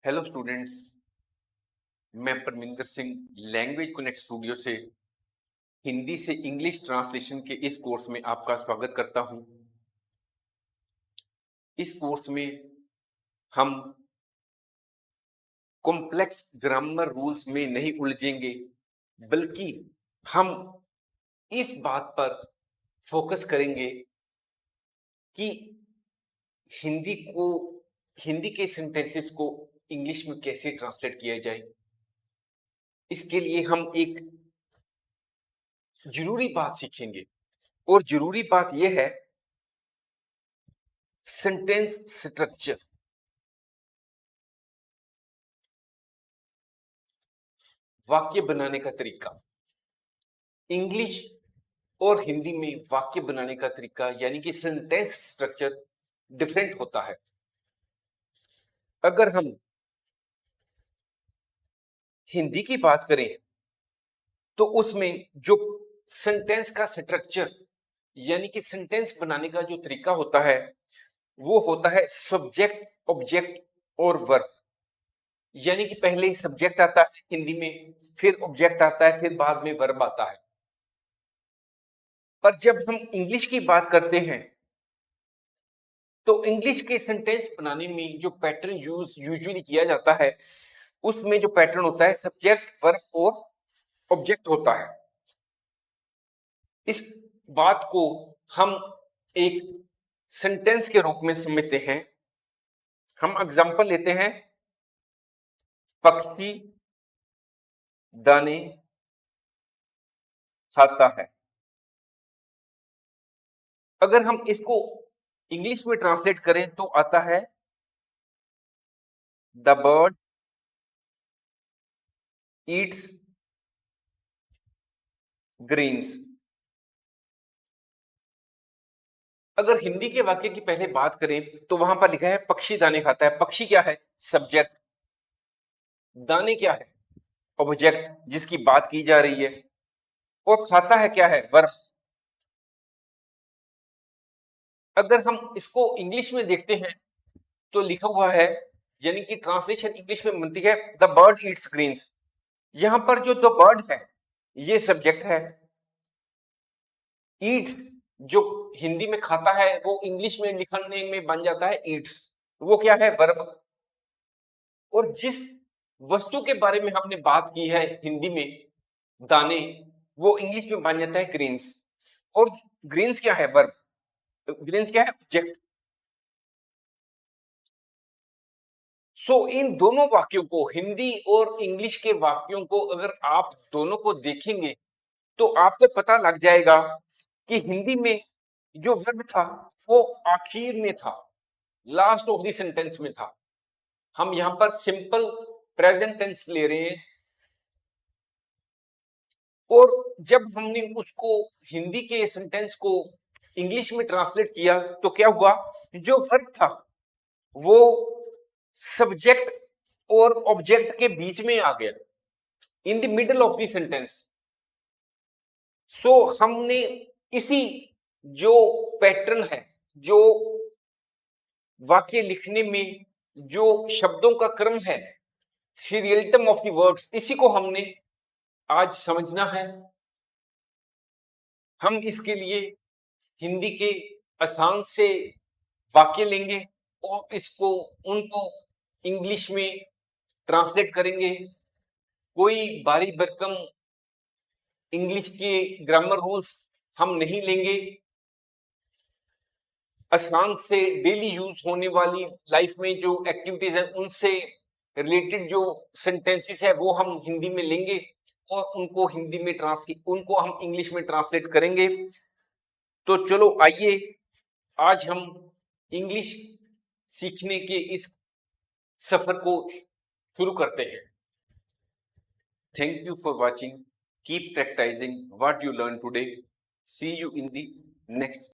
Hello students, मैं Parminder Singh language connect studio से हिंदी से इंग्लिश ट्रांसलेशन के इस कोर्स में आपका स्वागत करता हूं। इस कोर्स में हम कॉम्प्लेक्स ग्रामर रूल्स में नहीं उलझेंगे, बल्कि हम इस बात पर फोकस करेंगे कि हिंदी को हिंदी के सेंटेंसेस को इंग्लिश में कैसे ट्रांसलेट किया जाए। इसके लिए हम एक जरूरी बात सीखेंगे, और जरूरी बात यह है सेंटेंस स्ट्रक्चर। वाक्य बनाने का तरीका। इंग्लिश और हिंदी में वाक्य बनाने का तरीका यानी कि सेंटेंस स्ट्रक्चर डिफरेंट होता है। अगर हम हिंदी की बात करें तो उसमें जो सेंटेंस का स्ट्रक्चर यानी कि सेंटेंस बनाने का जो तरीका होता है वो होता है सब्जेक्ट, ऑब्जेक्ट और वर्ब। यानी कि पहले सब्जेक्ट आता है हिंदी में, फिर ऑब्जेक्ट आता है, फिर बाद में वर्ब आता है। पर जब हम इंग्लिश की बात करते हैं तो इंग्लिश के सेंटेंस बनाने में जो पैटर्न यूजुअली किया जाता है उसमें जो पैटर्न होता है सब्जेक्ट, वर्ब और ऑब्जेक्ट होता है। इस बात को हम एक सेंटेंस के रूप में समझते हैं। हम एग्जांपल लेते हैं, पक्षी दाने खाता है। अगर हम इसको इंग्लिश में ट्रांसलेट करें तो आता है द बर्ड ईट्स ग्रीन्स। अगर हिंदी के वाक्य की पहले बात करें तो वहां पर लिखा है पक्षी दाने खाता है। पक्षी क्या है? सब्जेक्ट। दाने क्या है? ऑब्जेक्ट जिसकी बात की जा रही है। और खाता है क्या है? वर्ब। अगर हम इसको इंग्लिश में देखते हैं तो लिखा हुआ है, यानी कि ट्रांसलेशन इंग्लिश में बनती है द बर्ड ईट्स ग्रीन्स। यहां पर जो द बर्ड है ये सब्जेक्ट है। ईट्स जो हिंदी में खाता है वो इंग्लिश में लिखने में बन जाता है ईट्स। वो क्या है? वर्ब। और जिस वस्तु के बारे में हमने बात की है हिंदी में, दाने, वो इंग्लिश में बन जाता है ग्रीन्स। और ग्रीन्स क्या है? वर्ब। ग्रीन्स क्या है? ऑब्जेक्ट। सो इन दोनों वाक्यों को, हिंदी और इंग्लिश के वाक्यों को अगर आप दोनों को देखेंगे तो आपको पता लग जाएगा कि हिंदी में जो वर्ब था वो आखिर में था, लास्ट ऑफ द सेंटेंस में था। हम यहां पर सिंपल प्रेजेंट टेंस ले रहे हैं, और जब हमने उसको हिंदी के सेंटेंस को इंग्लिश में ट्रांसलेट किया तो क्या हुआ? जो वर्ब था वो सब्जेक्ट और ऑब्जेक्ट के बीच में आ गया, in the middle of the sentence. So हमने इसी जो पैटर्न है, जो वाक्य लिखने में जो शब्दों का क्रम है, सीरियलिज्म ऑफ द वर्ड्स, इसी को हमने आज समझना है। हम इसके लिए हिंदी के आसान से वाक्य लेंगे और इसको उनको इंग्लिश में ट्रांसलेट करेंगे। कोई भारी भरकम इंग्लिश के ग्रामर रूल्स हम नहीं लेंगे। आसान से डेली यूज होने वाली लाइफ में जो एक्टिविटीज है उनसे रिलेटेड जो सेंटेंसेस है वो हम हिंदी में लेंगे और उनको हम इंग्लिश में ट्रांसलेट करेंगे। तो चलो आइए आज हम इंग्लिश सीखने के इस सफर को शुरू करते हैं। Thank you for watching. Keep practicing what you learn today. See you in the next